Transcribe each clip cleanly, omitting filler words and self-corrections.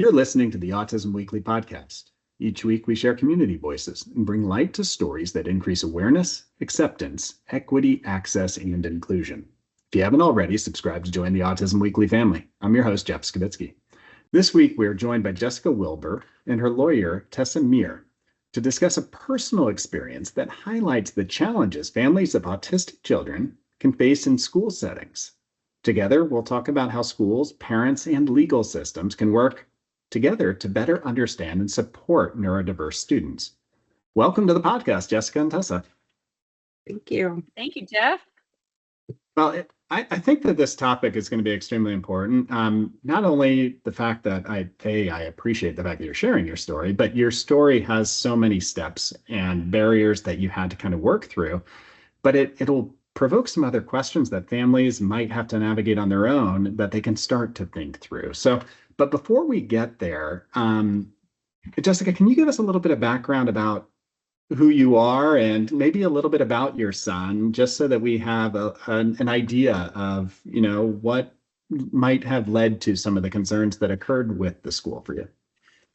You're listening to the Autism Weekly podcast. Each week, we share community voices and bring light to stories that increase awareness, acceptance, equity, access, and inclusion. If you haven't already, subscribe to join the Autism Weekly family. I'm your host, Jeff Skibitsky. This week, we are joined by Jessica Wilbur and her lawyer, Tessa Muir, to discuss a personal experience that highlights the challenges families of autistic children can face in school settings. Together, we'll talk about how schools, parents, and legal systems can work together to better understand and support neurodiverse students. Welcome to the podcast, Jessica and Tessa. Thank you. Thank you, Jeff. Well, I think that this topic is going to be extremely important. Not only the fact that I appreciate the fact that you're sharing your story, but your story has so many steps and barriers that you had to kind of work through. But it'll provoke some other questions that families might have to navigate on their own that they can start to think through. But before we get there, Jessica, can you give us a little bit of background about who you are and maybe a little bit about your son, just so that we have an idea of, what might have led to some of the concerns that occurred with the school for you?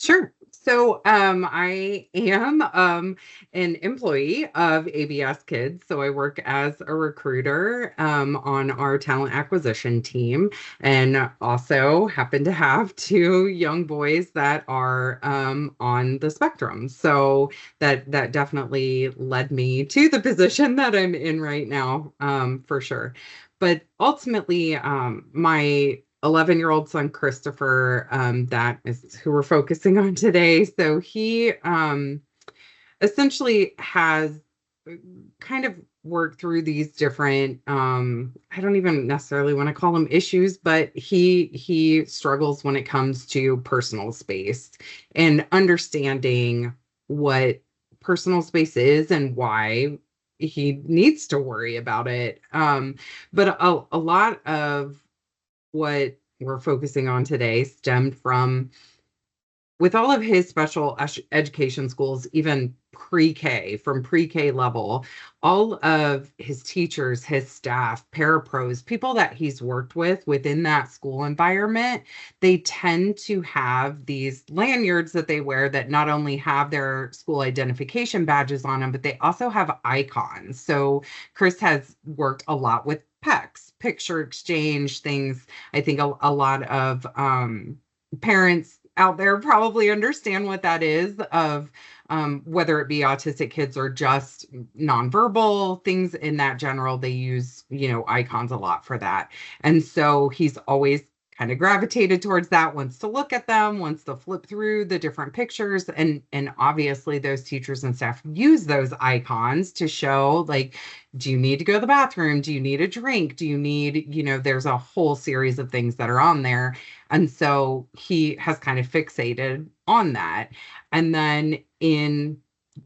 Sure. So I am an employee of ABS Kids. So I work as a recruiter on our talent acquisition team, and also happen to have two young boys that are on the spectrum. So that definitely led me to the position that I'm in right now, for sure. But ultimately, my 11-year-old son, Christopher, that is who we're focusing on today. So he essentially has kind of worked through these different, I don't even necessarily want to call them issues, but he struggles when it comes to personal space and understanding what personal space is and why he needs to worry about it. But a lot of what we're focusing on today stemmed from, with all of his special education schools, even from pre-K level, all of his teachers, his staff, parapros, people that he's worked with within that school environment, they tend to have these lanyards that they wear that not only have their school identification badges on them, but they also have icons. So Chris has worked a lot with PECs, picture exchange things. I think a lot of parents out there probably understand what that is, of whether it be autistic kids or just nonverbal things in that general. They use, icons a lot for that. And so he's always kind of gravitated towards that, wants to look at them, wants to flip through the different pictures. And obviously those teachers and staff use those icons to show, like, do you need to go to the bathroom? Do you need a drink? Do you need, there's a whole series of things that are on there. And so he has kind of fixated on that. And then in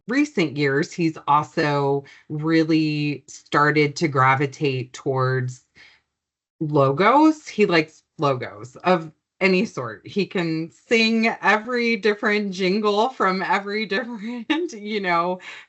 recent years, he's also really started to gravitate towards logos. He likes logos of any sort. He can sing every different jingle from every different,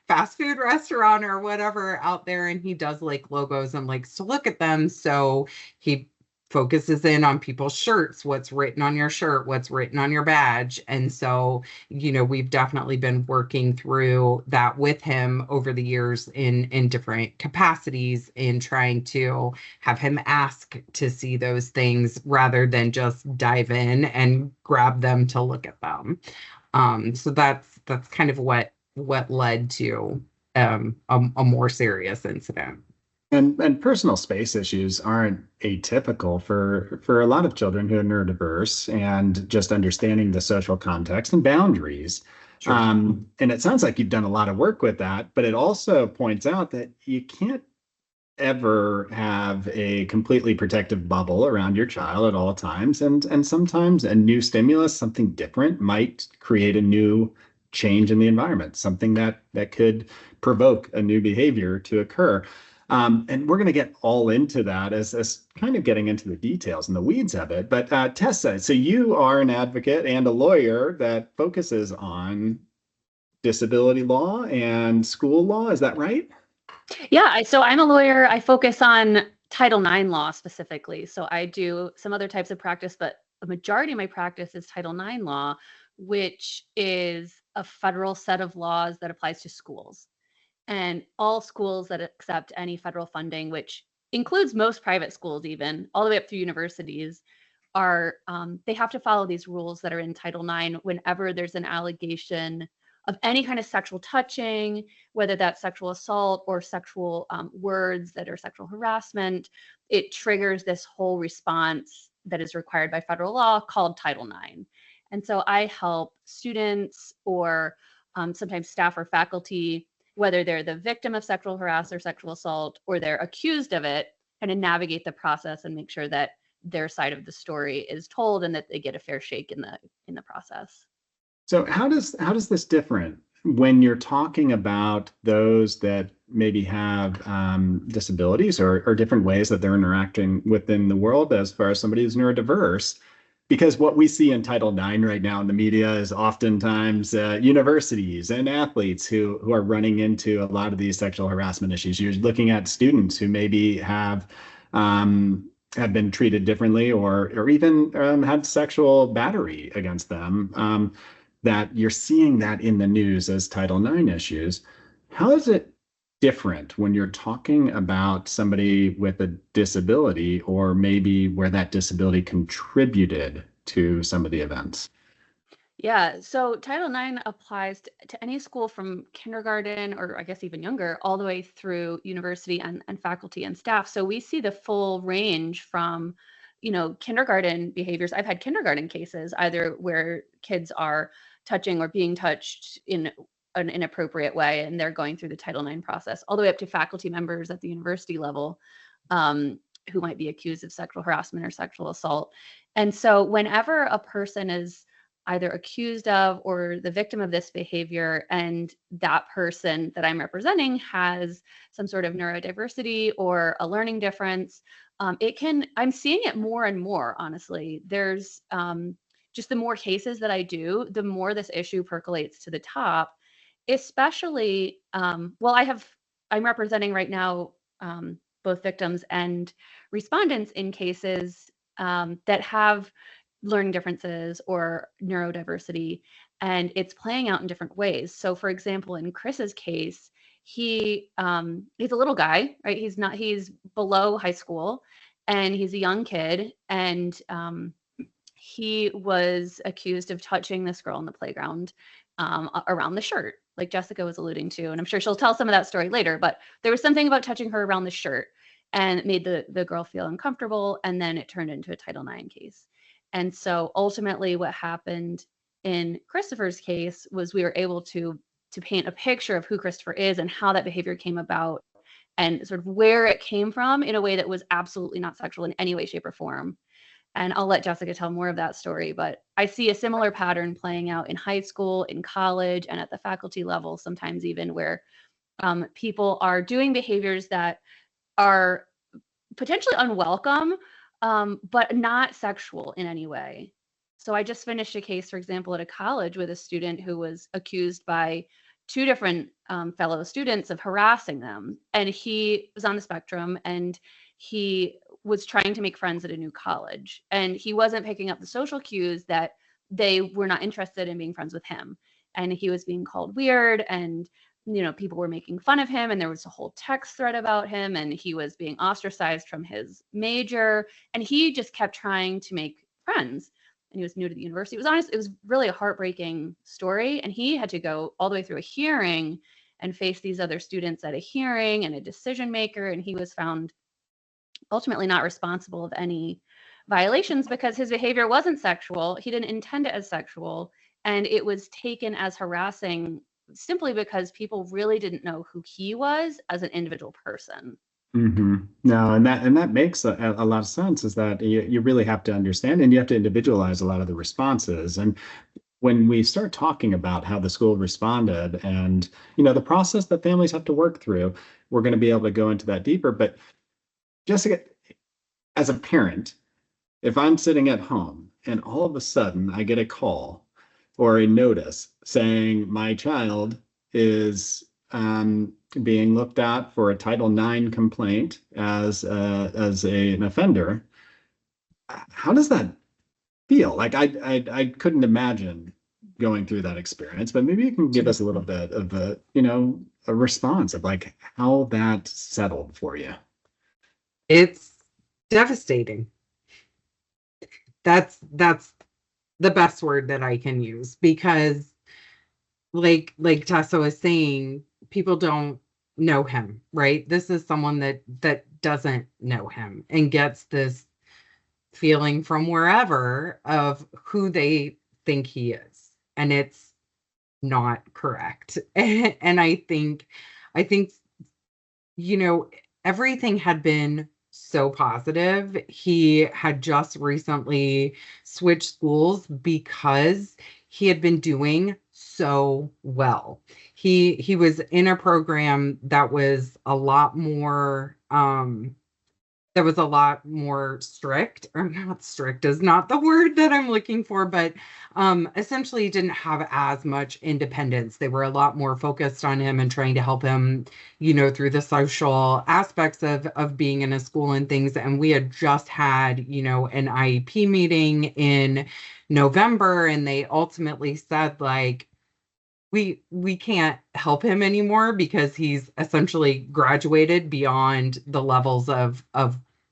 fast food restaurant or whatever out there. And he does like logos and likes to look at them. So he focuses in on people's shirts, what's written on your shirt, what's written on your badge. And so, we've definitely been working through that with him over the years in different capacities, in trying to have him ask to see those things rather than just dive in and grab them to look at them. So that's kind of what led to a more serious incident. And personal space issues aren't atypical for a lot of children who are neurodiverse, and just understanding the social context and boundaries. Sure. And it sounds like you've done a lot of work with that, but it also points out that you can't ever have a completely protective bubble around your child at all times. And sometimes a new stimulus, something different, might create a new change in the environment, something that could provoke a new behavior to occur. And we're going to get all into that as kind of getting into the details and the weeds of it. But Tessa, so you are an advocate and a lawyer that focuses on disability law and school law. Is that right? Yeah, so I'm a lawyer. I focus on Title IX law specifically. So I do some other types of practice, but a majority of my practice is Title IX law, which is a federal set of laws that applies to schools. And all schools that accept any federal funding, which includes most private schools, even all the way up through universities, are they have to follow these rules that are in Title IX whenever there's an allegation of any kind of sexual touching, whether that's sexual assault or sexual words that are sexual harassment. It triggers this whole response that is required by federal law called Title IX. And so I help students or sometimes staff or faculty, whether they're the victim of sexual harassment or sexual assault, or they're accused of it, kind of navigate the process and make sure that their side of the story is told and that they get a fair shake in the process. So how does this different when you're talking about those that maybe have disabilities or different ways that they're interacting within the world as far as somebody who's neurodiverse? Because what we see in Title IX right now in the media is oftentimes universities and athletes who are running into a lot of these sexual harassment issues. You're looking at students who maybe have been treated differently or even had sexual battery against them, that you're seeing that in the news as Title IX issues. How is it different when you're talking about somebody with a disability or maybe where that disability contributed to some of the events? Yeah, so Title IX applies to any school from kindergarten, or I guess even younger, all the way through university and faculty and staff. So we see the full range from, kindergarten behaviors. I've had kindergarten cases, either where kids are touching or being touched in an inappropriate way, and they're going through the Title IX process, all the way up to faculty members at the university level who might be accused of sexual harassment or sexual assault. And so whenever a person is either accused of or the victim of this behavior, and that person that I'm representing has some sort of neurodiversity or a learning difference, I'm seeing it more and more, honestly. There's just the more cases that I do, the more this issue percolates to the top, especially, I'm representing right now both victims and respondents in cases that have learning differences or neurodiversity, and it's playing out in different ways. So for example, in Chris's case, he's a little guy, right? He's below high school, and he's a young kid, and he was accused of touching this girl in the playground around the shirt, like Jessica was alluding to. And I'm sure she'll tell some of that story later, but there was something about touching her around the shirt and it made the girl feel uncomfortable. And then it turned into a Title IX case. And so ultimately what happened in Christopher's case was we were able to paint a picture of who Christopher is and how that behavior came about and sort of where it came from in a way that was absolutely not sexual in any way, shape, or form. And I'll let Jessica tell more of that story, but I see a similar pattern playing out in high school, in college, and at the faculty level, sometimes even where people are doing behaviors that are potentially unwelcome, but not sexual in any way. So I just finished a case, for example, at a college with a student who was accused by two different fellow students of harassing them. And he was on the spectrum, and he was trying to make friends at a new college. And he wasn't picking up the social cues that they were not interested in being friends with him. And he was being called weird, and people were making fun of him, and there was a whole text thread about him, and he was being ostracized from his major, and he just kept trying to make friends. And he was new to the university. It was really a heartbreaking story, and he had to go all the way through a hearing and face these other students at a hearing and a decision maker, and he was found ultimately not responsible of any violations because his behavior wasn't sexual. He didn't intend it as sexual, and it was taken as harassing simply because people really didn't know who he was as an individual person. Mm-hmm. No, and that makes a lot of sense, is that you really have to understand and you have to individualize a lot of the responses. And when we start talking about how the school responded and the process that families have to work through, we're going to be able to go into that deeper. But Jessica, as a parent, if I'm sitting at home and all of a sudden I get a call or a notice saying my child is being looked at for a Title IX complaint as an offender, how does that feel? Like I couldn't imagine going through that experience, but maybe you can give us a little bit of a, a response of like how that settled for you. It's devastating. That's the best word that I can use, because like Tessa was saying, people don't know him, right? This is someone that doesn't know him and gets this feeling from wherever of who they think he is. And it's not correct. And I think, you know, everything had been so positive. He had just recently switched schools because he had been doing so well. He was in a program that was a lot more strict, or not strict is not the word that I'm looking for, but essentially didn't have as much independence. They were a lot more focused on him and trying to help him, through the social aspects of being in a school and things. And we had just had, an IEP meeting in November, and they ultimately said, like, we can't help him anymore because he's essentially graduated beyond the levels of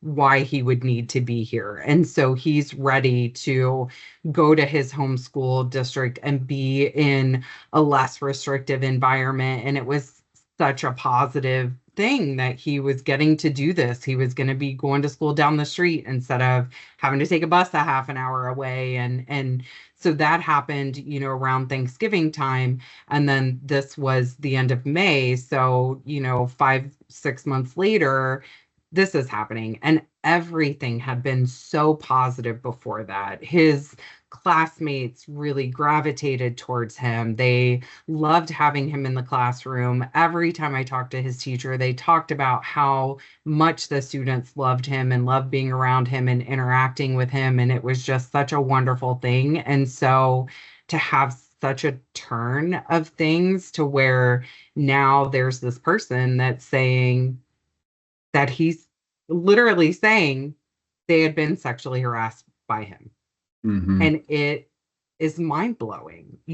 why he would need to be here. And so he's ready to go to his homeschool district and be in a less restrictive environment. And it was such a positive thing that he was getting to do this. He was going to be going to school down the street instead of having to take a bus a half an hour away. And so that happened, around Thanksgiving time. And then this was the end of May. So, 5-6 months later, this is happening. And everything had been so positive before that. His classmates really gravitated towards him. They loved having him in the classroom. Every time I talked to his teacher, they talked about how much the students loved him and loved being around him and interacting with him. And it was just such a wonderful thing. And so to have such a turn of things to where now there's this person that's saying that he's literally saying they had been sexually harassed by him. Mm-hmm. And it is mind-blowing. I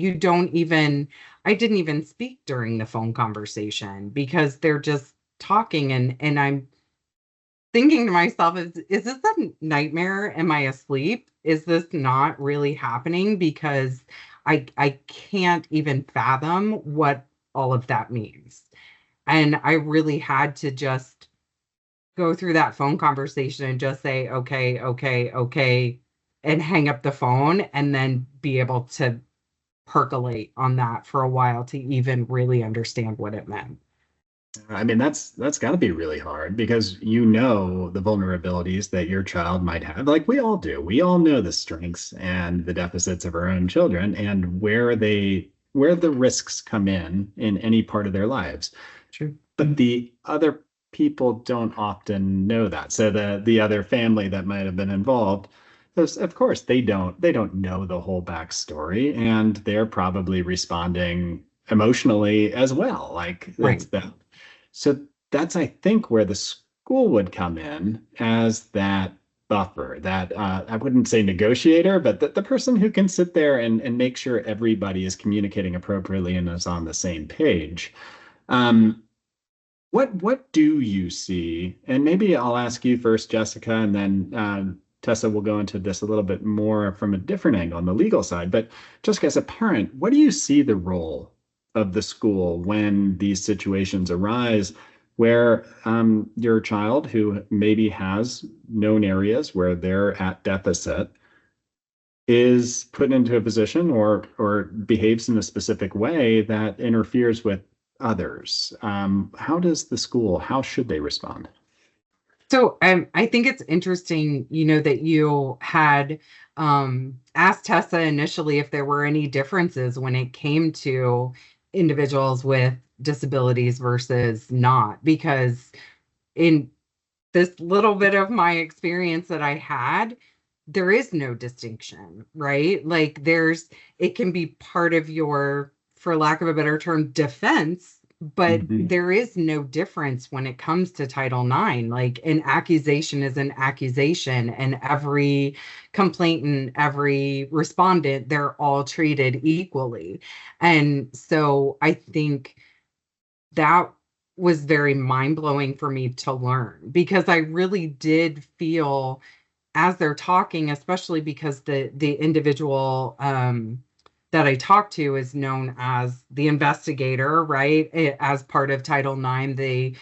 didn't even speak during the phone conversation because they're just talking, and I'm thinking to myself, is this a nightmare? Am I asleep? Is this not really happening? Because I can't even fathom what all of that means. And I really had to just go through that phone conversation and just say, okay, and hang up the phone, and then be able to percolate on that for a while to even really understand what it meant. I mean, that's got to be really hard because the vulnerabilities that your child might have, like we all do. We all know the strengths and the deficits of our own children and where the risks come in any part of their lives. True. But the other people don't often know that. So the other family that might have been involved, of course, they don't know the whole backstory, and they're probably responding emotionally as well. Like Right. it's them. So that's, I think, where the school would come in as that buffer, that I wouldn't say negotiator, but the person who can sit there and make sure everybody is communicating appropriately and is on the same page. What do you see? And maybe I'll ask you first, Jessica, and then Tessa will go into this a little bit more from a different angle on the legal side. But Jessica, as a parent, what do you see the role of the school when these situations arise where your child who maybe has known areas where they're at deficit is put into a position or behaves in a specific way that interferes with others? How should they respond? So I think it's interesting, that you had asked Tessa initially if there were any differences when it came to individuals with disabilities versus not, because in this little bit of my experience that I had, there is no distinction, right? Like it can be part of your, for lack of a better term, defense, but Mhm. there is no difference when it comes to Title IX. Like, an accusation is an accusation, and every complainant, every respondent, they're all treated equally. And so I think that was very mind-blowing for me to learn, because I really did feel, as they're talking, especially because the individual that I talked to is known as the investigator, right? As part of Title IX, they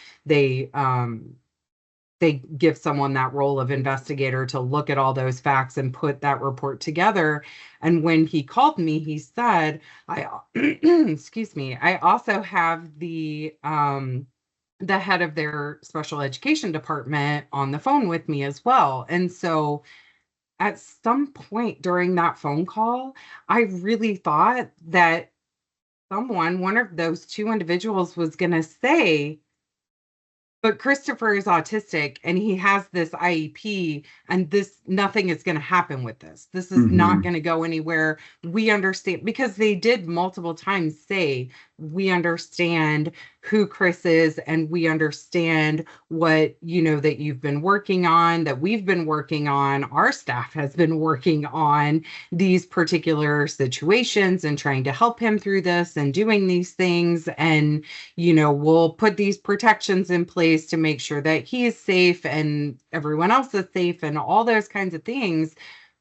give someone that role of investigator to look at all those facts and put that report together. And when he called me, he said, "I excuse me, I also have the head of their special education department on the phone with me as well." And so at some point during that phone call, I really thought that one of those two individuals was going to say, "But Christopher is autistic and he has this IEP, and this nothing is going to happen with this. This is not Mhm. going to go anywhere. We understand," because they did multiple times say, "We understand who Chris is, and we understand what, that you've been working on, that we've been working on. Our staff has been working on these particular situations and trying to help him through this and doing these things. And we'll put these protections in place to make sure that he is safe and everyone else is safe," and all those kinds of things.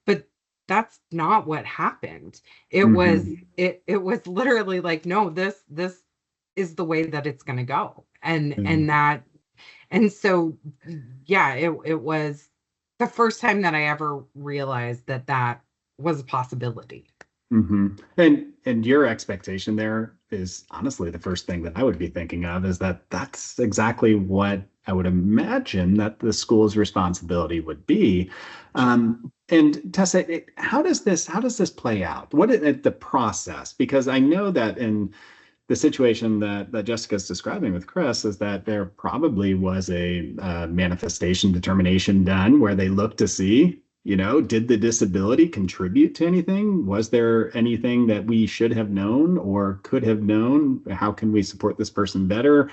But that's not what happened. It was Mhm. it was literally like, "No, this is the way that it's going to go." And Mm. that, and so, yeah, it was the first time that I ever realized that that was a possibility. Mhm. And your expectation there is honestly the first thing that I would be thinking of, is that that's exactly what I would imagine that the school's responsibility would be. And Tessa, how does this play out? What is the process? Because I know that in the situation that Jessica's describing with Chris, is that there probably was a manifestation determination done where they looked to see, did the disability contribute to anything? Was there anything that we should have known or could have known? How can we support this person better?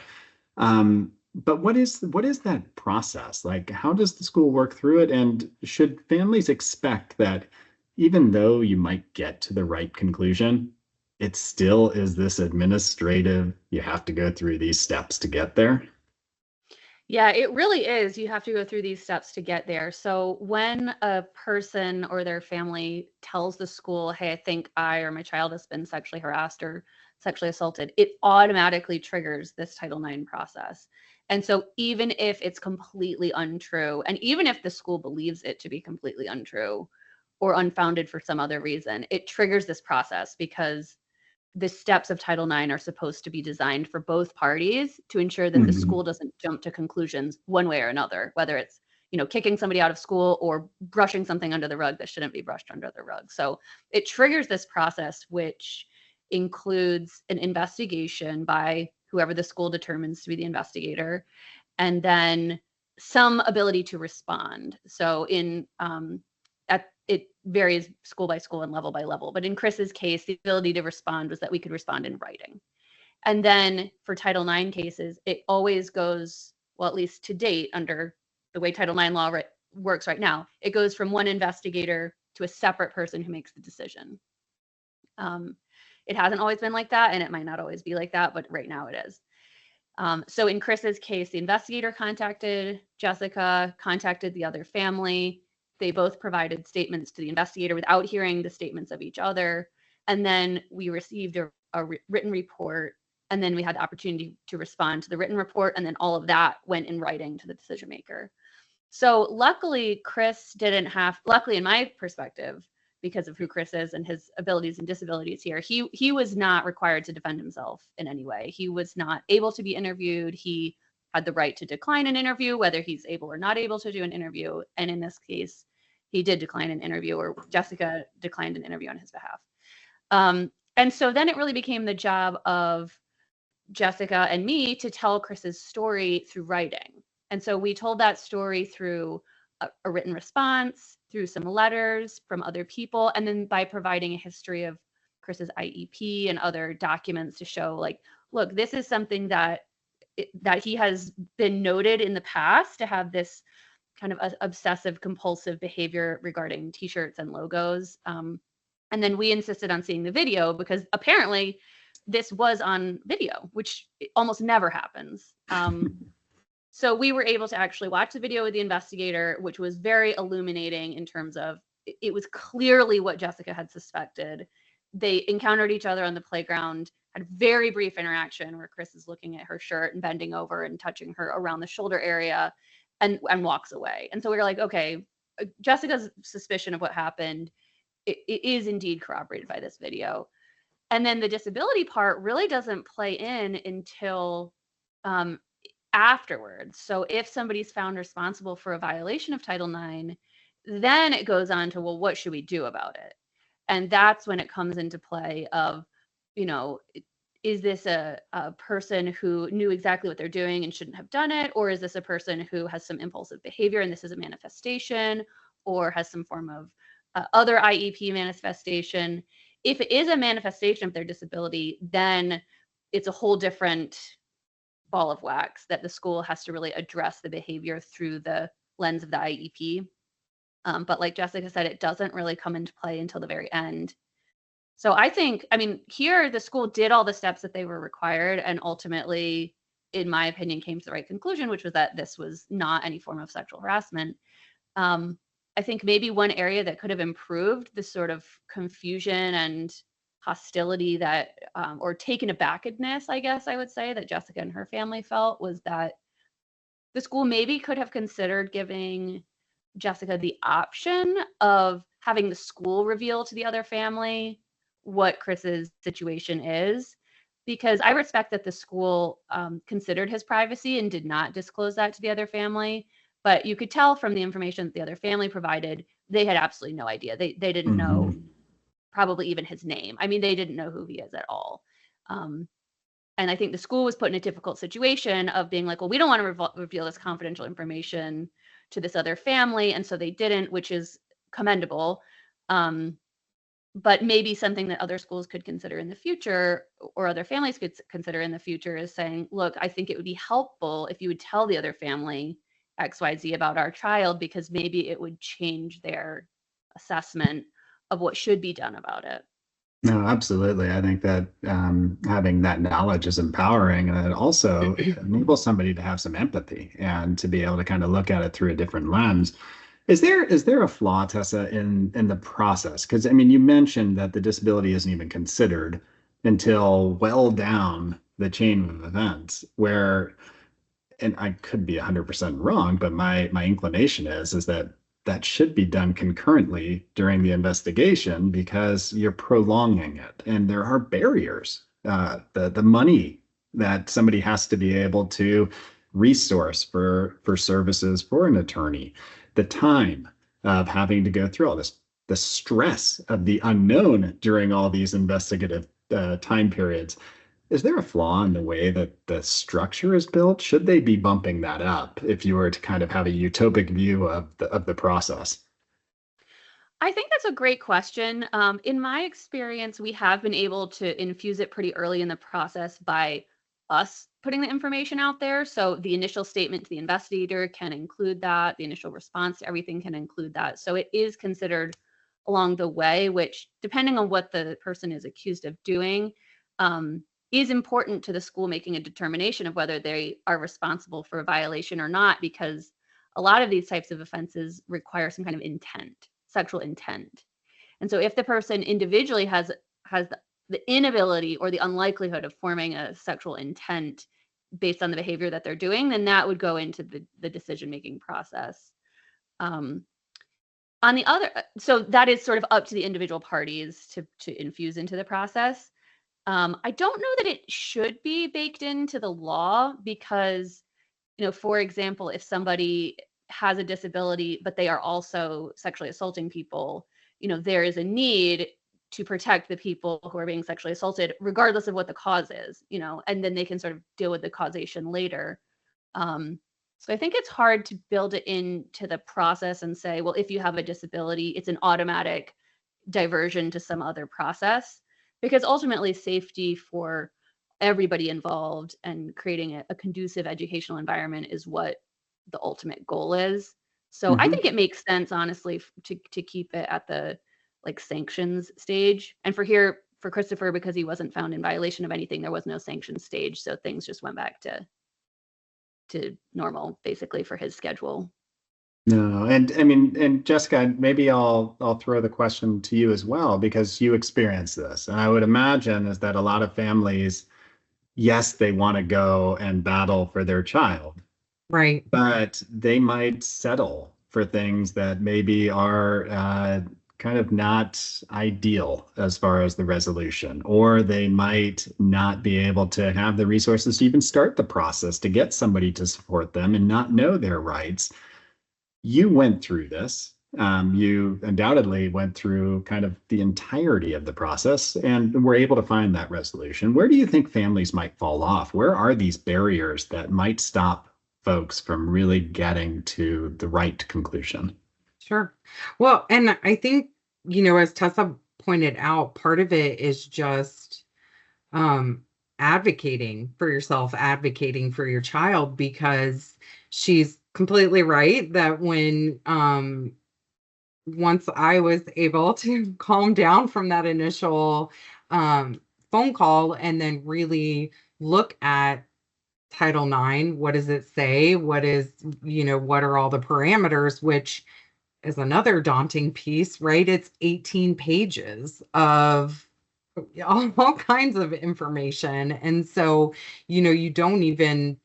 But what is that process like? How does the school work through it? And should families expect that even though you might get to the right conclusion, it still is this administrative, you have to go through these steps to get there? Yeah, it really is. You have to go through these steps to get there. So when a person or their family tells the school, "Hey, I think I or my child has been sexually harassed or sexually assaulted," it automatically triggers this Title IX process. And so even if it's completely untrue, and even if the school believes it to be completely untrue or unfounded for some other reason, it triggers this process because the steps of Title IX are supposed to be designed for both parties to ensure that the Mhm. school doesn't jump to conclusions one way or another, whether it's, kicking somebody out of school or brushing something under the rug that shouldn't be brushed under the rug. So it triggers this process, which includes an investigation by whoever the school determines to be the investigator, and then some ability to respond. So it varies school by school and level by level. But in Chris's case, the ability to respond was that we could respond in writing. And then for Title IX cases, it always goes, well, at least to date, under the way Title IX law works right now, it goes from one investigator to a separate person who makes the decision. Um, it hasn't always been like that, and it might not always be like that, but right now it is. So in Chris's case, the investigator contacted Jessica, contacted the other family. They both provided statements to the investigator without hearing the statements of each other. And then we received a written report. And then we had the opportunity to respond to the written report. And then all of that went in writing to the decision maker. So luckily, luckily in my perspective, because of who Chris is and his abilities and disabilities here, he was not required to defend himself in any way. He was not able to be interviewed. He had the right to decline an interview, whether he's able or not able to do an interview. And in this case, he did decline an interview, or Jessica declined an interview on his behalf. And so then it really became the job of Jessica and me to tell Chris's story through writing. And so we told that story through a written response, through some letters from other people, and then by providing a history of Chris's IEP and other documents to show like look, this is something that he has been noted in the past to have this kind of obsessive compulsive behavior regarding t-shirts and logos. And then we insisted on seeing the video because apparently this was on video, which almost never happens. So we were able to actually watch the video with the investigator, which was very illuminating in terms of it was clearly what Jessica had suspected. They encountered each other on the playground, had very brief interaction where Chris is looking at her shirt and bending over and touching her around the shoulder area and walks away. And so we were like, okay, Jessica's suspicion of what happened it is indeed corroborated by this video. And then the disability part really doesn't play in until afterwards. So if somebody's found responsible for a violation of Title IX, then it goes on to, well, what should we do about it? And that's when it comes into play of, you know, is this a person who knew exactly what they're doing and shouldn't have done it? Or is this a person who has some impulsive behavior and this is a manifestation, or has some form of other IEP manifestation? If it is a manifestation of their disability, then it's a whole different ball of wax that the school has to really address the behavior through the lens of the IEP. But like Jessica said, it doesn't really come into play until the very end. So I think, I mean, here the school did all the steps that they were required and ultimately, in my opinion, came to the right conclusion, which was that this was not any form of sexual harassment. I think maybe one area that could have improved the sort of confusion and hostility that, or taken abackness, I guess I would say, that Jessica and her family felt was that the school maybe could have considered giving Jessica the option of having the school reveal to the other family what Chris's situation is, because I respect that the school considered his privacy and did not disclose that to the other family. But you could tell from the information that the other family provided, they had absolutely no idea. They didn't know probably even his name. I mean, they didn't know who he is at all. And I think the school was put in a difficult situation of being like, well, we don't want to reveal this confidential information to this other family. And so they didn't, which is commendable. But maybe something that other schools could consider in the future, or other families could consider in the future, is saying, look, I think it would be helpful if you would tell the other family XYZ about our child, because maybe it would change their assessment of what should be done about it. No, absolutely. I think that having that knowledge is empowering, and it also enables somebody to have some empathy and to be able to kind of look at it through a different lens. Is there a flaw, Tessa, in the process? Because I mean, you mentioned that the disability isn't even considered until well down the chain of events, where, and I could be 100% wrong, but my inclination is that that should be done concurrently during the investigation, because you're prolonging it and there are barriers. The money that somebody has to be able to resource for services for an attorney, the time of having to go through all this, the stress of the unknown during all these investigative time periods. Is there a flaw in the way that the structure is built? Should they be bumping that up if you were to kind of have a utopic view of the process? I think that's a great question. In my experience, we have been able to infuse it pretty early in the process by us putting the information out there. So the initial statement to the investigator can include that. The initial response to everything can include that. So it is considered along the way, which, depending on what the person is accused of doing, is important to the school making a determination of whether they are responsible for a violation or not, because a lot of these types of offenses require some kind of intent, sexual intent. And so if the person individually has the inability or the unlikelihood of forming a sexual intent based on the behavior that they're doing, then that would go into the decision-making process. On the other, so that is sort of up to the individual parties to infuse into the process. I don't know that it should be baked into the law because, you know, for example, if somebody has a disability, but they are also sexually assaulting people, you know, there is a need to protect the people who are being sexually assaulted, regardless of what the cause is, you know, and then they can sort of deal with the causation later. So I think it's hard to build it into the process and say, well, if you have a disability, it's an automatic diversion to some other process, because ultimately safety for everybody involved and creating a conducive educational environment is what the ultimate goal is. So I think it makes sense, honestly, to keep it at the like sanctions stage. And for Christopher, because he wasn't found in violation of anything, there was no sanctions stage. So things just went back to normal, basically, for his schedule. No, and I mean, and Jessica, maybe I'll throw the question to you as well, because you experience this. And I would imagine is that a lot of families, yes, they want to go and battle for their child, Right. but they might settle for things that maybe are kind of not ideal as far as the resolution, or they might not be able to have the resources to even start the process to get somebody to support them and not know their rights. You went through this. You undoubtedly went through kind of the entirety of the process and were able to find that resolution. Where do you think families might fall off? Where are these barriers that might stop folks from really getting to the right conclusion? Sure. Well, and I think, as Tessa pointed out, part of it is just advocating for yourself, advocating for your child, because she's completely right that when once I was able to calm down from that initial phone call and then really look at Title IX, what does it say? What are all the parameters, which is another daunting piece, right? It's 18 pages of all kinds of information. And so, you don't even,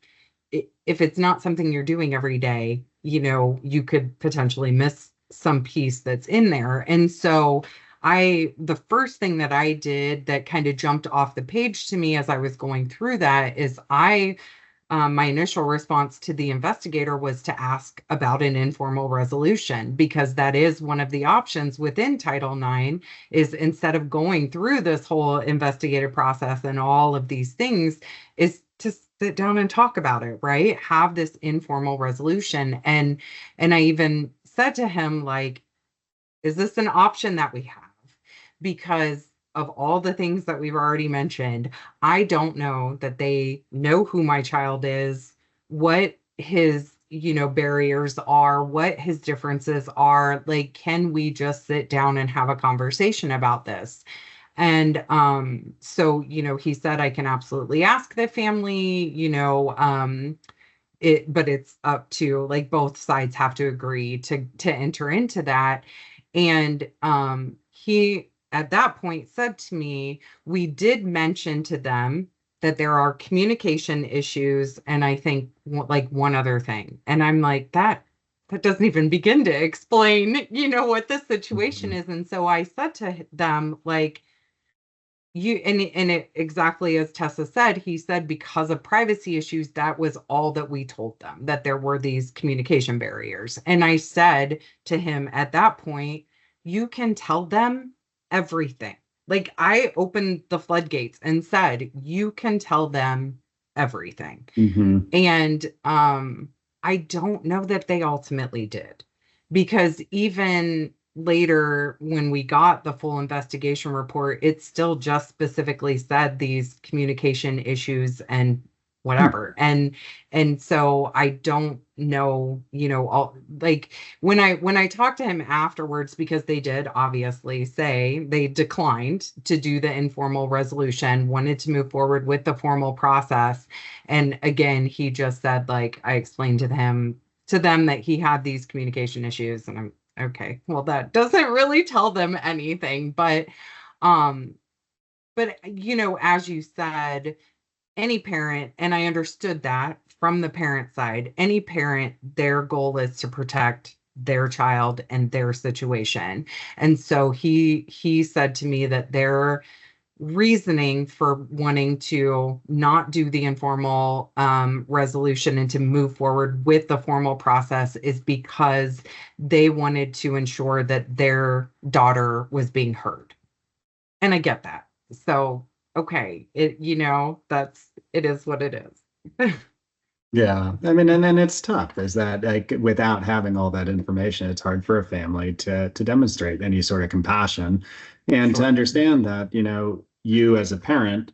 if it's not something you're doing every day, you could potentially miss some piece that's in there. And so the first thing that I did that kind of jumped off the page to me as I was going through that is my initial response to the investigator was to ask about an informal resolution, because that is one of the options within Title IX, is instead of going through this whole investigative process and all of these things, is to sit down and talk about it, right? Have this informal resolution. And I even said to him, like, is this an option that we have? Because of all the things that we've already mentioned, I don't know that they know who my child is, what his, barriers are, what his differences are. Like, can we just sit down and have a conversation about this? And so, he said, I can absolutely ask the family, but it's up to, like, both sides have to agree to enter into that. And he at that point said to me, we did mention to them that there are communication issues, and I think like one other thing. And I'm like, that doesn't even begin to explain, what the situation is. And so I said to them, like, it exactly as Tessa said, he said, because of privacy issues, that was all that we told them, that there were these communication barriers. And I said to him at that point, you can tell them everything. Like, I opened the floodgates and said, you can tell them everything. And I don't know that they ultimately did, because even later, when we got the full investigation report, it still just specifically said these communication issues and whatever. And so I don't know, all, like, when I talked to him afterwards, because they did obviously say they declined to do the informal resolution, wanted to move forward with the formal process. And again, he just said, like, I explained to them that he had these communication issues, and I'm okay, well, that doesn't really tell them anything. But as you said, any parent, and I understood that from the parent side, any parent, their goal is to protect their child and their situation. And so he said to me that their reasoning for wanting to not do the informal resolution and to move forward with the formal process is because they wanted to ensure that their daughter was being heard. And I get that. So, okay, it is what it is. Yeah, I mean, and then it's tough, is that, like, without having all that information, it's hard for a family to demonstrate any sort of compassion and to understand that, you as a parent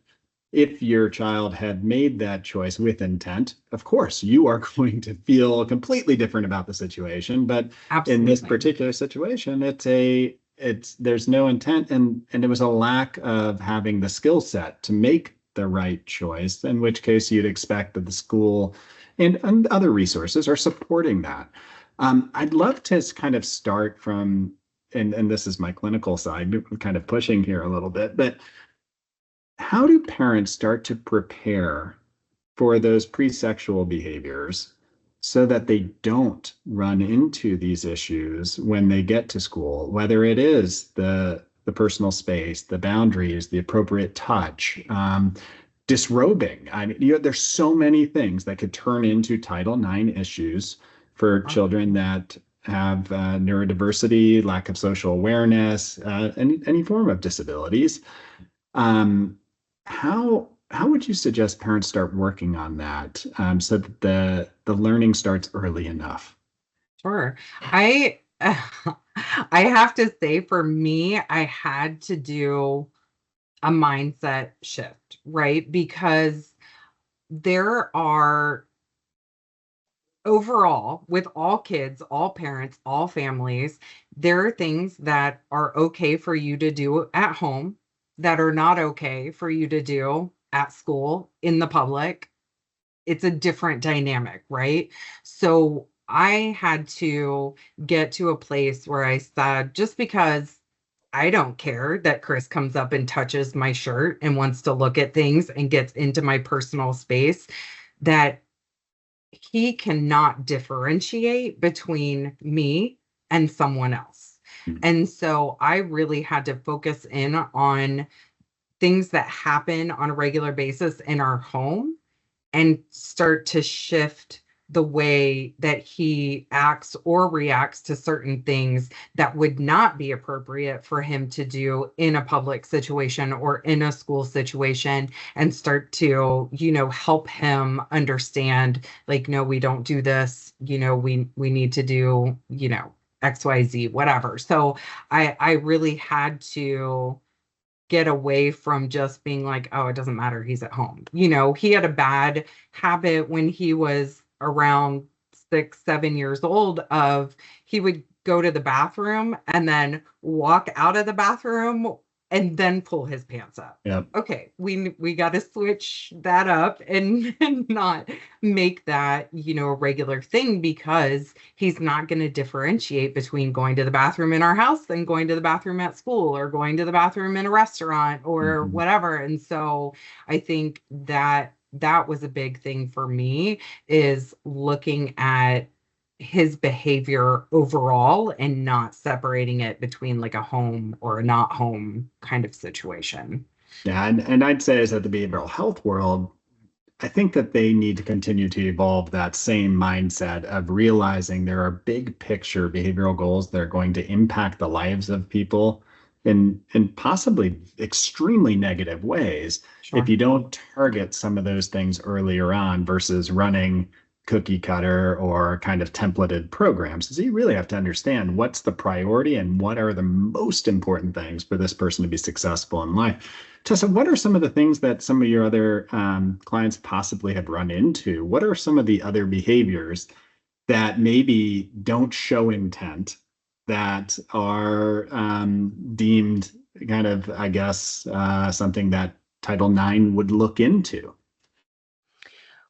if your child had made that choice with intent, of course, you are going to feel completely different about the situation. But in this Absolutely. particular situation, there's no intent, and it was a lack of having the skill set to make the right choice, in which case you'd expect that the school and other resources are supporting that. I'd love to kind of start from, and this is my clinical side, kind of pushing here a little bit, but how do parents start to prepare for those pre-sexual behaviors so that they don't run into these issues when they get to school, whether it is the personal space, the boundaries, the appropriate touch, disrobing. I mean, there's so many things that could turn into Title IX issues for children that have neurodiversity, lack of social awareness, any form of disabilities. Um, how would you suggest parents start working on that, so that the learning starts early enough? Sure. I I have to say, for me, I had to do a mindset shift, right? Because there are, overall, with all kids, all parents, all families, there are things that are okay for you to do at home that are not okay for you to do at school, in the public. It's a different dynamic, right? So I had to get to a place where I said, just because I don't care that Chris comes up and touches my shirt and wants to look at things and gets into my personal space, that he cannot differentiate between me and someone else. Mm. And so I really had to focus in on things that happen on a regular basis in our home and start to shift the way that he acts or reacts to certain things that would not be appropriate for him to do in a public situation or in a school situation, and start to, help him understand, like, no, we don't do this, we need to do, XYZ, whatever. So I really had to get away from just being like, oh, it doesn't matter, he's at home. He had a bad habit when he was around 6, 7 years old of, he would go to the bathroom and then walk out of the bathroom and then pull his pants up. Yep. Okay, we got to switch that up and, not make that, a regular thing, because he's not going to differentiate between going to the bathroom in our house and going to the bathroom at school, or going to the bathroom in a restaurant, or Mhm. whatever. And so I think that was a big thing for me, is looking at his behavior overall and not separating it between like a home or a not home kind of situation. Yeah, and I'd say is that the behavioral health world, I think that they need to continue to evolve that same mindset of realizing there are big picture behavioral goals that are going to impact the lives of people in possibly extremely negative ways if Sure. you don't target some of those things earlier on versus running cookie cutter or kind of templated programs. So you really have to understand what's the priority and what are the most important things for this person to be successful in life. Tessa, what are some of the things that some of your other clients possibly have run into? What are some of the other behaviors that maybe don't show intent, that are deemed kind of, I guess, something that Title IX would look into?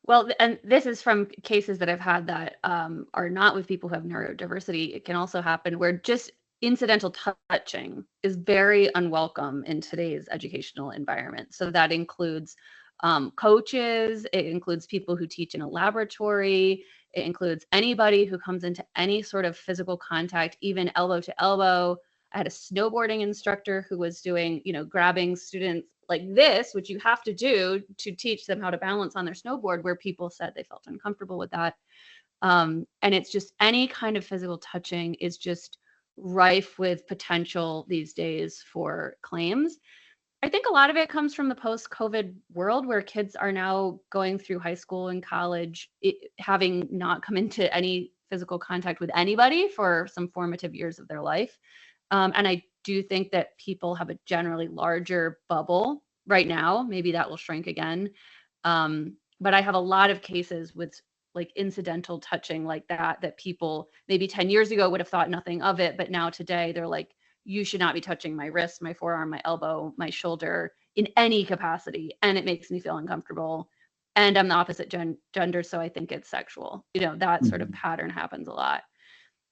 Well, and this is from cases that I've had that are not with people who have neurodiversity. It can also happen where just incidental touching is very unwelcome in today's educational environment. So that includes coaches, it includes people who teach in a laboratory, it includes anybody who comes into any sort of physical contact, even elbow to elbow. I had a snowboarding instructor who was doing, grabbing students like this, which you have to do to teach them how to balance on their snowboard, where people said they felt uncomfortable with that. And it's just any kind of physical touching is just rife with potential these days for claims. I think a lot of it comes from the post-COVID world, where kids are now going through high school and college, having not come into any physical contact with anybody for some formative years of their life. And I do think that people have a generally larger bubble right now. Maybe that will shrink again. But I have a lot of cases with like incidental touching like that people maybe 10 years ago would have thought nothing of it, but now today they're like, you should not be touching my wrist, my forearm, my elbow, my shoulder in any capacity. And it makes me feel uncomfortable. And I'm the opposite gender, so I think it's sexual. That sort of pattern happens a lot.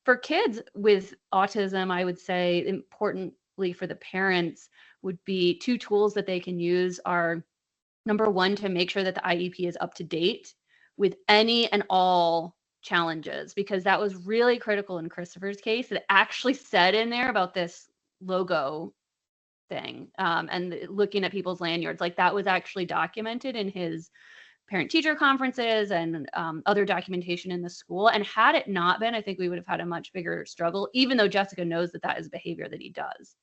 For kids with autism, I would say importantly for the parents would be two tools that they can use are number one, to make sure that the IEP is up to date with any and all challenges, because that was really critical in Christopher's case. It actually said in there about this logo thing, and looking at people's lanyards, like that was actually documented in his parent teacher conferences and other documentation in the school. And had it not been, I think we would have had a much bigger struggle, even though Jessica knows that that is behavior that he does.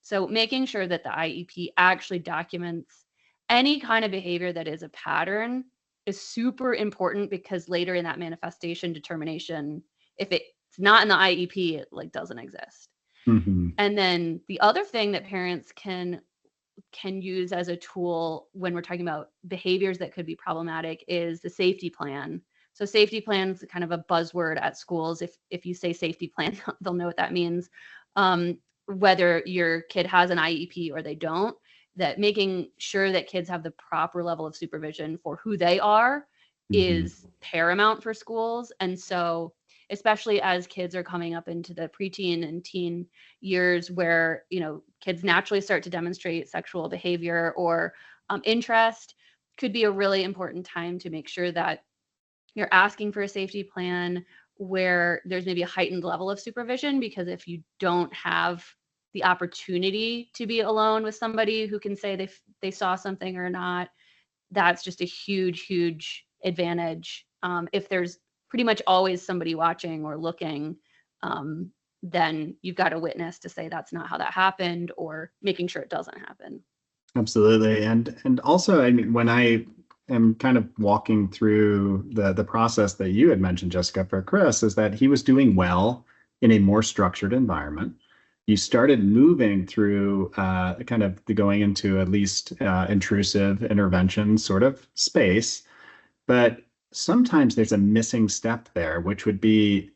So making sure that the IEP actually documents any kind of behavior that is a pattern is super important, because later in that manifestation determination, if it's not in the IEP, it like doesn't exist. And then the other thing that parents can use as a tool when we're talking about behaviors that could be problematic is the safety plan. So safety plan is kind of a buzzword at schools. If you say safety plan, they'll know what that means. Whether your kid has an IEP or they don't, that making sure that kids have the proper level of supervision for who they are is paramount for schools. And so especially as kids are coming up into the preteen and teen years where, kids naturally start to demonstrate sexual behavior or interest, could be a really important time to make sure that you're asking for a safety plan where there's maybe a heightened level of supervision, because if you don't have the opportunity to be alone with somebody who can say they saw something or not, that's just a huge, huge advantage. If there's pretty much always somebody watching or looking, then you've got a witness to say that's not how that happened, or making sure it doesn't happen. Absolutely. And also, I mean, when I am kind of walking through the process that you had mentioned, Jessica, for Chris, is that he was doing well in a more structured environment. You started moving through kind of going into at least intrusive intervention sort of space. But sometimes there's a missing step there, which would be,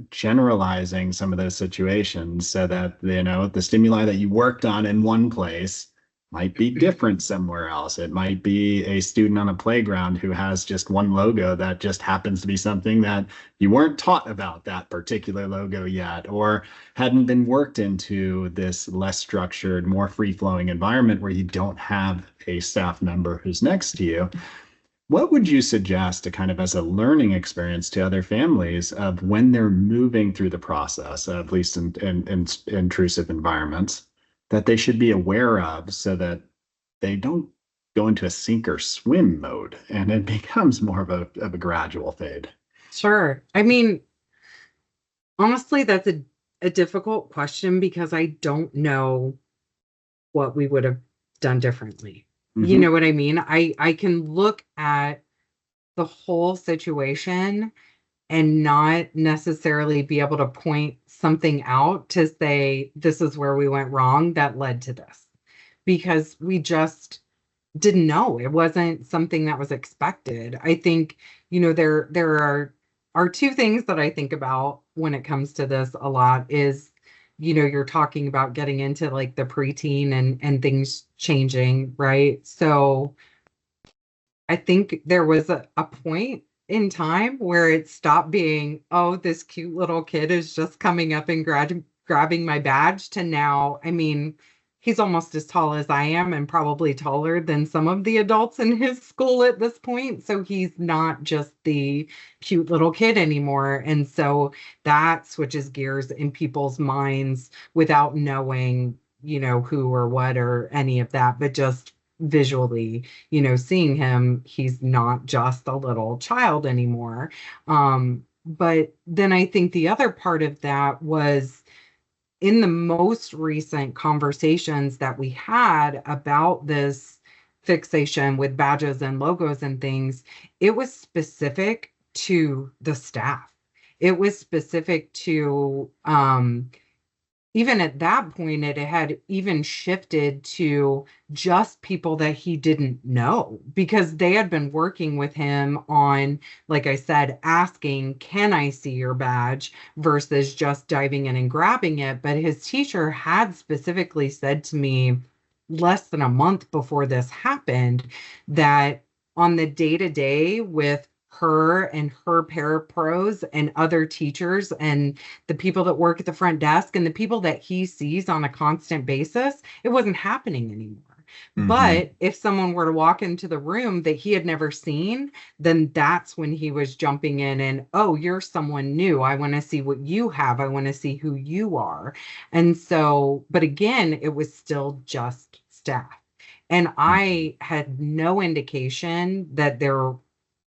generalizing some of those situations so that, the stimuli that you worked on in one place might be different somewhere else. It might be a student on a playground who has just one logo that just happens to be something that you weren't taught about that particular logo yet, or hadn't been worked into this less structured, more free-flowing environment where you don't have a staff member who's next to you. What would you suggest to kind of as a learning experience to other families of when they're moving through the process, at least in intrusive environments, that they should be aware of so that they don't go into a sink or swim mode and it becomes more of a gradual fade? Sure. I mean, honestly, that's a difficult question, because I don't know what we would have done differently. You know what I mean? I can look at the whole situation and not necessarily be able to point something out to say, this is where we went wrong that led to this, because we just didn't know. It wasn't something that was expected. I think, there are two things that I think about when it comes to this a lot is, you're talking about getting into like the preteen and things changing, right? So I think there was a point in time where it stopped being, oh, this cute little kid is just coming up and grabbing my badge, to now, I mean, he's almost as tall as I am and probably taller than some of the adults in his school at this point. So he's not just the cute little kid anymore. And so that switches gears in people's minds without knowing, who or what or any of that, but just visually, seeing him, he's not just a little child anymore. But then I think the other part of that was, in the most recent conversations that we had about this fixation with badges and logos and things, it was specific to the staff. It was specific to even at that point, it had even shifted to just people that he didn't know, because they had been working with him on, like I said, asking, can I see your badge, versus just diving in and grabbing it. But his teacher had specifically said to me less than a month before this happened that on the day to day with her and her parapros and other teachers and the people that work at the front desk and the people that he sees on a constant basis, it wasn't happening anymore. Hmm. But if someone were to walk into the room that he had never seen, then that's when he was jumping in and, oh, you're someone new. I want to see what you have. I want to see who you are. And so, but again, it was still just staff. And I had no indication that there,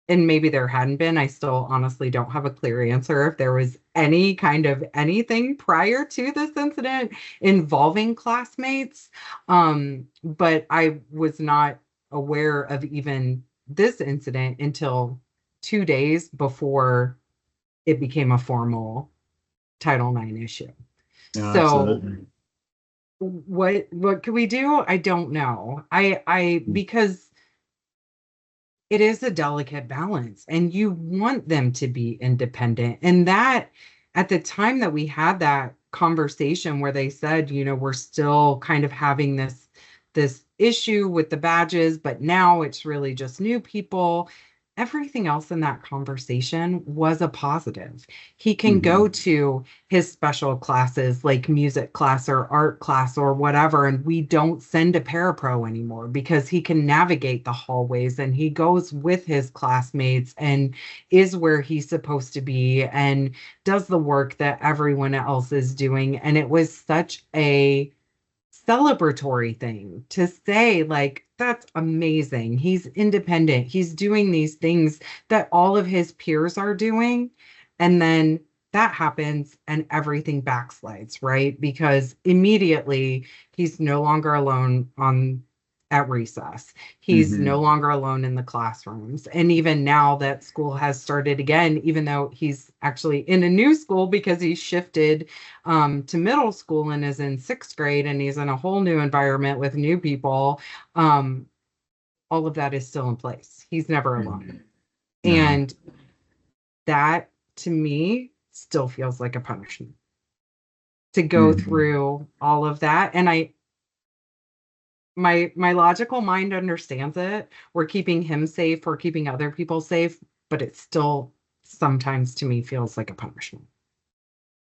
and maybe there hadn't been. I still honestly don't have a clear answer if there was any kind of anything prior to this incident involving classmates. But I was not aware of even this incident until 2 days before it became a formal Title IX issue. No, So absolutely. what can we do? I don't know. I because it is a delicate balance and you want them to be independent. And that at the time that we had that conversation where they said, we're still kind of having this issue with the badges, but now it's really just new people. Everything else in that conversation was a positive. He can go Hmm. to his special classes like music class or art class or whatever, and we don't send a parapro anymore because he can navigate the hallways and he goes with his classmates and is where he's supposed to be and does the work that everyone else is doing. And it was such a celebratory thing to say, like, that's amazing. He's independent. He's doing these things that all of his peers are doing. And then that happens and everything backslides, right? Because immediately he's no longer alone on at recess. He's no Hmm. longer alone in the classrooms. And even now that school has started again, even though he's actually in a new school because he shifted to middle school and is in sixth grade and he's in a whole new environment with new people, um, all of that is still in place. He's never alone. No. And that to me still feels like a punishment to go Hmm. through all of that. And my logical mind understands it. We're keeping him safe, we're keeping other people safe, but it still sometimes to me feels like a punishment.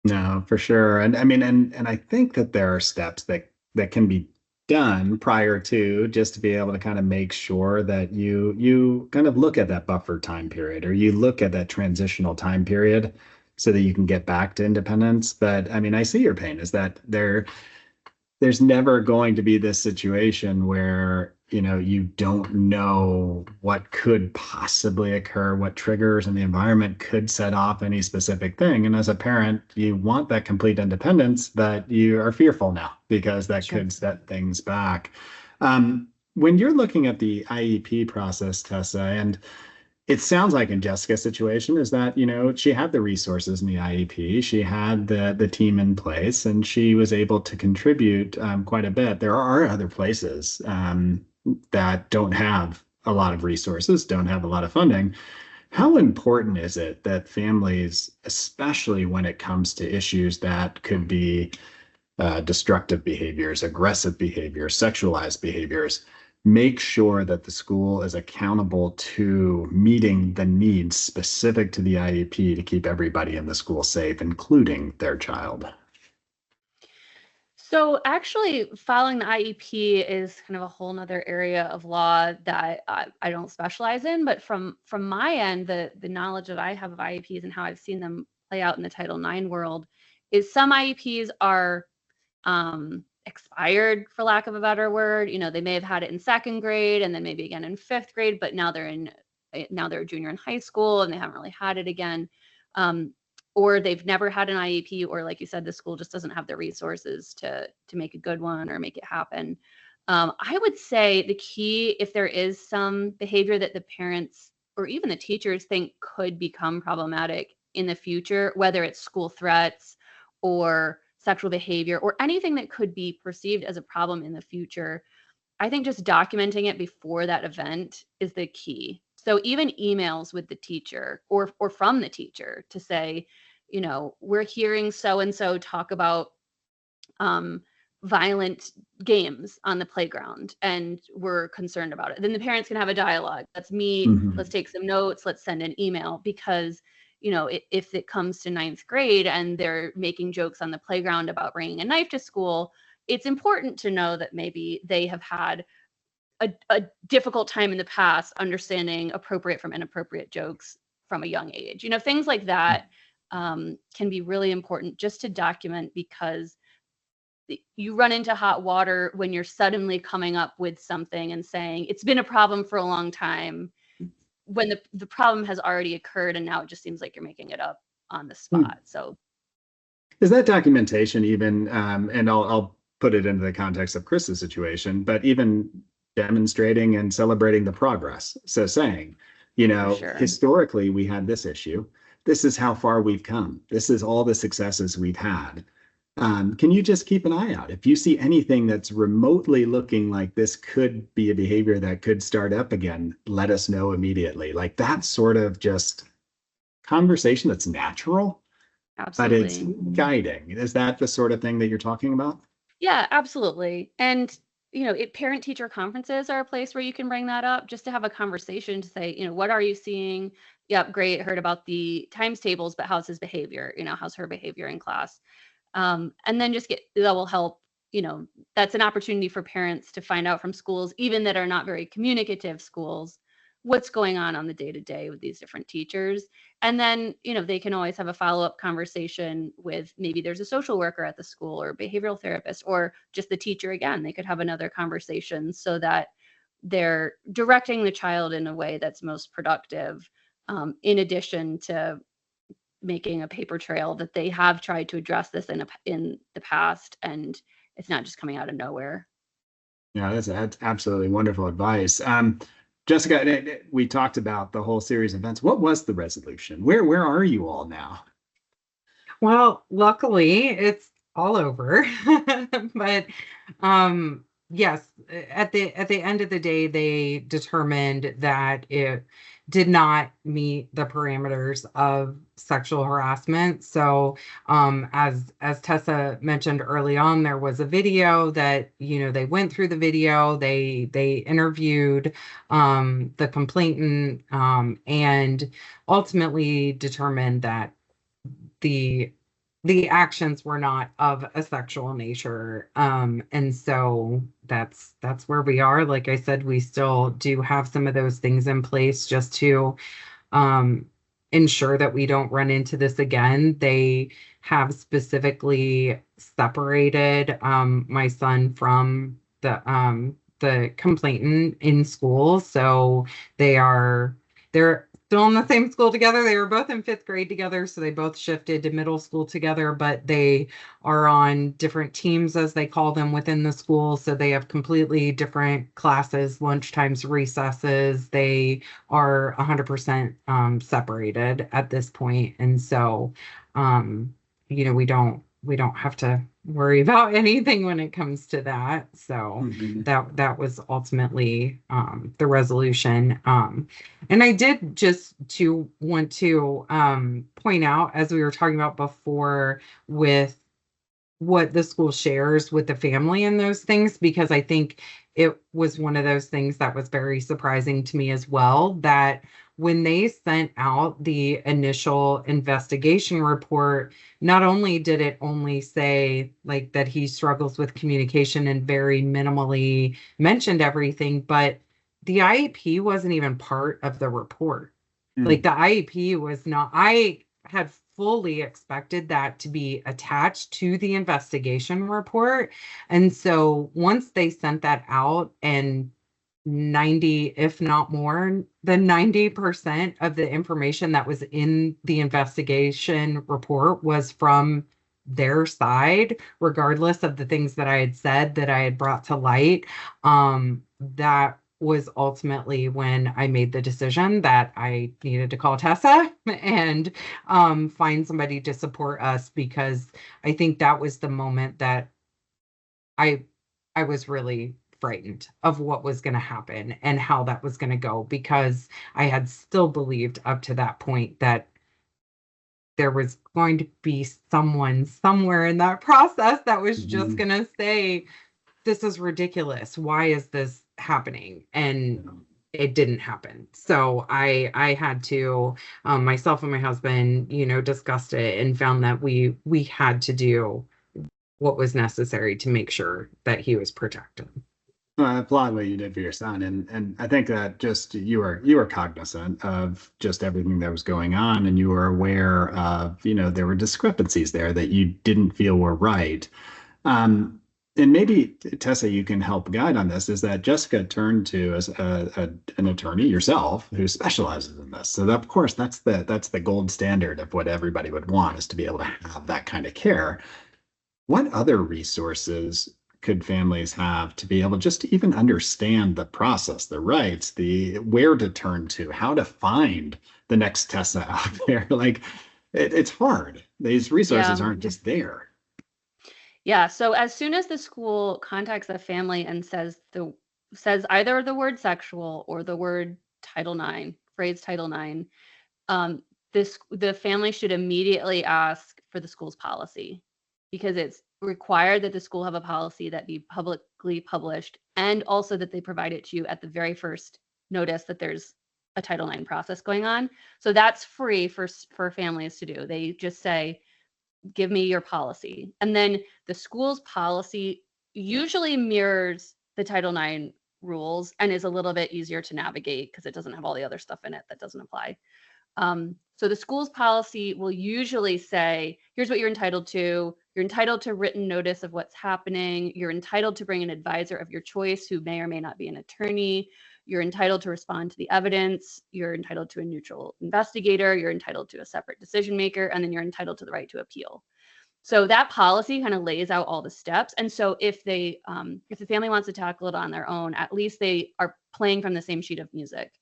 No, for sure. And I mean, and I think that there are steps that can be done prior to, just to be able to kind of make sure that you kind of look at that buffer time period, or you look at that transitional time period so that you can get back to independence. But I mean, I see your pain is that there's never going to be this situation where, you don't know what could possibly occur, what triggers in the environment could set off any specific thing. And as a parent, you want that complete independence, but you are fearful now because that Sure. could set things back. When you're looking at the IEP process, Tessa, and it sounds like in Jessica's situation is that, she had the resources in the IEP, she had the team in place, and she was able to contribute quite a bit. There are other places that don't have a lot of resources, don't have a lot of funding. How important is it that families, especially when it comes to issues that could be destructive behaviors, aggressive behaviors, sexualized behaviors, make sure that the school is accountable to meeting the needs specific to the IEP to keep everybody in the school safe, including their child? So actually, following the IEP is kind of a whole nother area of law that I don't specialize in. But from my end, the knowledge that I have of IEPs and how I've seen them play out in the Title IX world is some IEPs are expired, for lack of a better word. They may have had it in second grade and then maybe again in fifth grade, but now they're a junior in high school and they haven't really had it again. Um, or they've never had an IEP, or like you said, the school just doesn't have the resources to make a good one or make it happen. I would say the key, if there is some behavior that the parents or even the teachers think could become problematic in the future, whether it's school threats or sexual behavior or anything that could be perceived as a problem in the future, I think just documenting it before that event is the key. So even emails with the teacher or from the teacher to say, you know, we're hearing so and so talk about violent games on the playground and we're concerned about it. Then the parents can have a dialogue. Let's meet, let's take some notes, let's send an email, because you know, if it comes to ninth grade and they're making jokes on the playground about bringing a knife to school, it's important to know that maybe they have had a difficult time in the past understanding appropriate from inappropriate jokes from a young age. You know, things like that can be really important just to document, because you run into hot water when you're suddenly coming up with something and saying it's been a problem for a long time, when the problem has already occurred and now it just seems like you're making it up on the spot. So is that documentation even, and I'll put it into the context of Chris's situation, but even demonstrating and celebrating the progress. So saying, you know, historically we had this issue. This is how far we've come. This is all the successes we've had. Can you just keep an eye out? If you see anything that's remotely looking like this could be a behavior that could start up again, let us know immediately. Like that sort of just conversation that's natural, but it's guiding. Is that the sort of thing that you're talking about? Yeah, absolutely. And, you know, parent teacher conferences are a place where you can bring that up, just to have a conversation to say, you know, what are you seeing? Yep, great. Heard about the times tables, but how's his behavior? You know, how's her behavior in class? And then just that will help, you know, that's an opportunity for parents to find out from schools, even that are not very communicative schools, what's going on the day-to-day with these different teachers. And then, you know, they can always have a follow-up conversation with, maybe there's a social worker at the school or behavioral therapist, or just the teacher again. They could have another conversation so that they're directing the child in a way that's most productive, in addition to making a paper trail that they have tried to address this in the past, and it's not just coming out of nowhere. Yeah, that's absolutely wonderful advice. Jessica, we talked about the whole series of events. What was the resolution? Where are you all now? Well, luckily it's all over. But yes, at the end of the day, they determined that it did not meet the parameters of sexual harassment. So as Tessa mentioned early on, there was a video that, you know, they went through the video, they interviewed the complainant, and ultimately determined that the actions were not of a sexual nature. And so that's where we are. Like I said, we still do have some of those things in place just to ensure that we don't run into this again. They have specifically separated my son from the complainant in school. So they're still in the same school together. They were both in 5th grade together, so they both shifted to middle school together, but they are on different teams, as they call them, within the school. So they have completely different classes, lunchtimes, recesses. They are 100% separated at this point. And so, you know, we don't have to worry about anything when it comes to that. So that was ultimately the resolution. And I did just want to point out, as we were talking about before, with what the school shares with the family and those things, because I think it was one of those things that was very surprising to me as well, that when they sent out the initial investigation report, not only did it only say like that he struggles with communication and very minimally mentioned everything, but the IEP wasn't even part of the report. Like the IEP was not, I had fully expected that to be attached to the investigation report. And so once they sent that out, and 90, if not more than 90% of the information that was in the investigation report was from their side, regardless of the things that I had said, that I had brought to light, that was ultimately when I made the decision that I needed to call Tessa and find somebody to support us, because I think that was the moment that I was really frightened of what was going to happen and how that was going to go, because I had still believed up to that point that there was going to be someone somewhere in that process that was just going to say, this is ridiculous. Why is this happening? And it didn't happen. So I had to, myself and my husband, discussed it and found that we had to do what was necessary to make sure that he was protected. Well, I applaud what you did for your son, and I think that just you were cognizant of just everything that was going on, and you were aware of, there were discrepancies there that you didn't feel were right. Um, and maybe Tessa, you can help guide on this. Is that Jessica turned to as an attorney yourself who specializes in this. So that, of course, that's the gold standard of what everybody would want, is to be able to have that kind of care. What other resources could families have to be able just to even understand the process, the rights, the where to turn to, how to find the next Tessa out there? Like, it's hard. These resources Yeah. aren't just there. Yeah. So as soon as the school contacts the family and says either the word sexual or the word Title IX, phrase Title IX, the family should immediately ask for the school's policy, because it's required that the school have a policy that be publicly published, and also that they provide it to you at the very first notice that there's a Title IX process going on. So that's free for families to do. They just say, give me your policy. And then the school's policy usually mirrors the Title IX rules and is a little bit easier to navigate because it doesn't have all the other stuff in it that doesn't apply. So the school's policy will usually say, here's what you're entitled to. You're entitled to written notice of what's happening. You're entitled to bring an advisor of your choice who may or may not be an attorney. You're entitled to respond to the evidence. You're entitled to a neutral investigator. You're entitled to a separate decision maker. And then you're entitled to the right to appeal. So that policy kind of lays out all the steps. And so if the family wants to tackle it on their own, at least they are playing from the same sheet of music.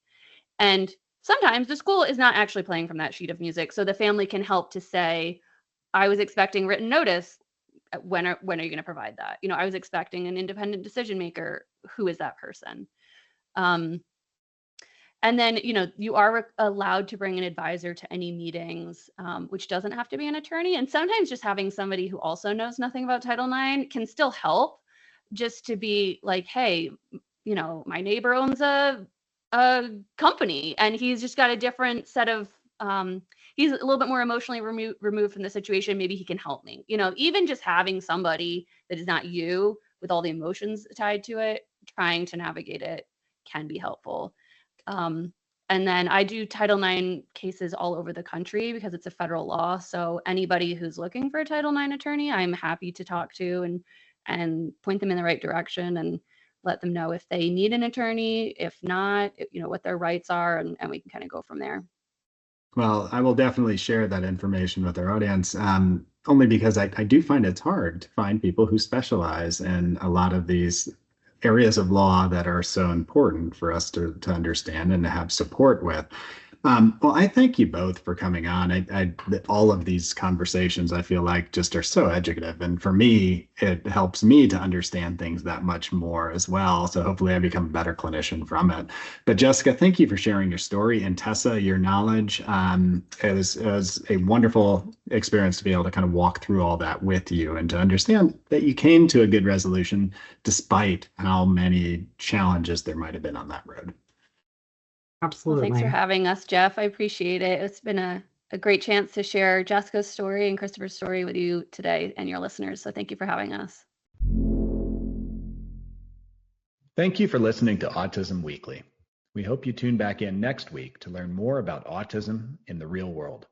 And sometimes the school is not actually playing from that sheet of music. So the family can help to say, I was expecting written notice. When are you going to provide that? I was expecting an independent decision maker. Who is that person? And then, you are allowed to bring an advisor to any meetings, which doesn't have to be an attorney. And sometimes just having somebody who also knows nothing about Title IX can still help, just to be like, hey, my neighbor owns a company and he's just got a different set of, he's a little bit more emotionally removed from the situation. Maybe he can help me. Even just having somebody that is not you with all the emotions tied to it, trying to navigate it, can be helpful. And then I do Title IX cases all over the country because it's a federal law. So anybody who's looking for a Title IX attorney, I'm happy to talk to and point them in the right direction and let them know if they need an attorney, if not, what their rights are, and we can kind of go from there. Well, I will definitely share that information with our audience, only because I do find it's hard to find people who specialize in a lot of these areas of law that are so important for us to understand and to have support with. Well, I thank you both for coming on. All of these conversations, I feel like, just are so educative. And for me, it helps me to understand things that much more as well. So hopefully I become a better clinician from it. But Jessica, thank you for sharing your story. And Tessa, your knowledge. It was a wonderful experience to be able to kind of walk through all that with you and to understand that you came to a good resolution despite how many challenges there might have been on that road. Absolutely. Well, thanks for having us, Jeff. I appreciate it. It's been a great chance to share Jessica's story and Christopher's story with you today and your listeners. So thank you for having us. Thank you for listening to Autism Weekly. We hope you tune back in next week to learn more about autism in the real world.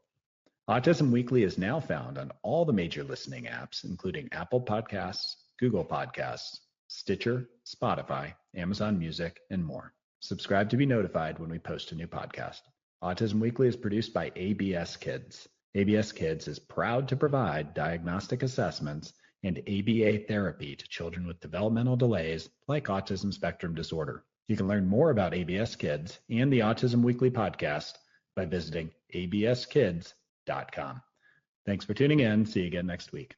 Autism Weekly is now found on all the major listening apps, including Apple Podcasts, Google Podcasts, Stitcher, Spotify, Amazon Music, and more. Subscribe to be notified when we post a new podcast. Autism Weekly is produced by ABS Kids. ABS Kids is proud to provide diagnostic assessments and ABA therapy to children with developmental delays like autism spectrum disorder. You can learn more about ABS Kids and the Autism Weekly podcast by visiting abskids.com. Thanks for tuning in. See you again next week.